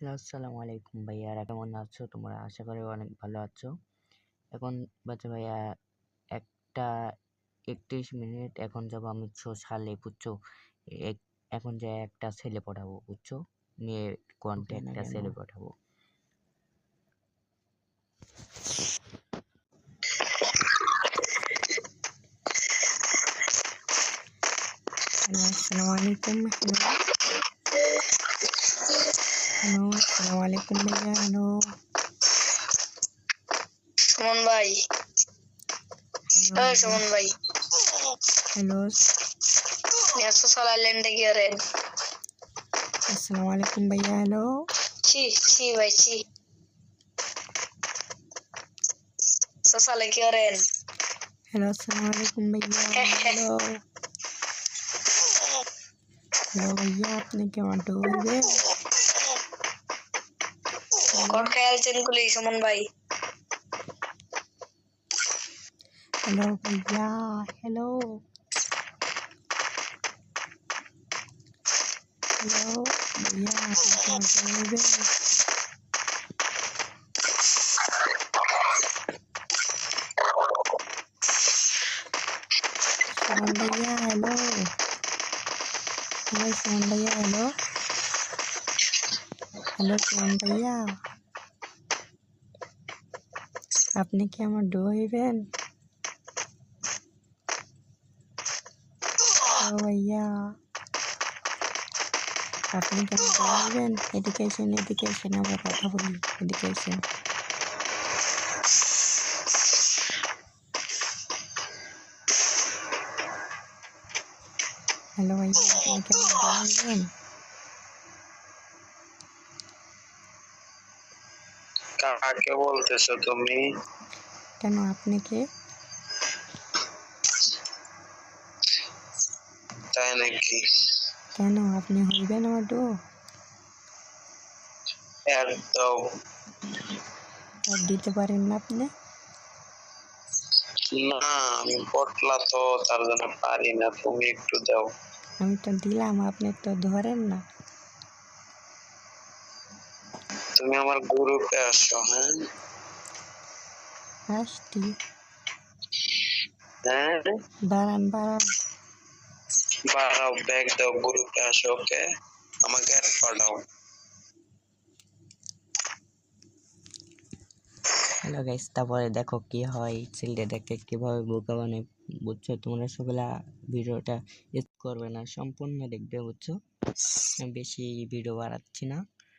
Hello, আসসালামু আলাইকুম ভাইয়া, কেমন আছো তোমরা? আশা করি অনেক ভালো আছো। এখন বাজে ভাইয়া 1টা 31 মিনিট। এখন যাব আমি সালে, বুঝছো? এখন যে একটা ছেলে পাঠাবো, বুঝছো? মেয়ে কন্টে একটা ছেলে পাঠাবো। আসসালামু আলাইকুম। হ্যালো, আসসালামু আলাইকুম ভাইয়া। হ্যালো সুমন ভাই। সুমন ভাই। হ্যালো, নেসোসালাইলেন্ডে গিয়েরেন। আসসালামু আলাইকুম ভাইয়া। হ্যালো ছি ভাই ছি। সোসালে গিয়েরেন। হ্যালো, আসসালামু আলাইকুম ভাইয়া। হ্যালো হ্যালো ভাইয়া, আপনি কেমন হইবেন? কোন খেয়াল গুলি সুমন ভাই। হ্যালো ভাইয়া। হ্যালো হ্যালো ভাইয়া, আপনি কেমন হইবেন? সুমন ভাইয়া। হ্যালো হ্যালো সুমন ভাইয়া। হ্যালো হ্যালো সুমন ভাইয়া, আপনি কি আমার হইবেন? হ্যালো ভাইয়া, আপনি কি আমার হইবেন? এডুকেশন আমরা কথা বলি। এডুকেশন। হ্যালো ভাইয়া, আপনি কি আমার হইবেন? কাকে বলতেছো তুমি? কেন, আপনি কে? তাই নাকি? কেন, আপনি হইবেন আমার ডো? একদম দিতে পারেন না আপনি? না, আমি পটলা তো, তার জন্য পারি না। তুমি একটু দাও। আমি তো দিলাম, আপনি তো ধরেন না। তুমি আমার গ্রুপে আসো। হ্যাঁ আসটি। হ্যাঁ, বাড়ান। বাড়াও, ব্যাগ দাও, গ্রুপে আসো। ওকে, আমাকে অ্যাড পাঠাও। হ্যালো গাইস, তারপরে দেখো কি হয়। ছেলেটা দেখতে কিভাবে বোকা বানায়, বুঝছো? তোমরা সকলে ভিডিওটা স্কিপ করবে না, সম্পূর্ণ দেখবে, বুঝছো? আমি বেশি ভিডিও বাড়াচ্ছি না।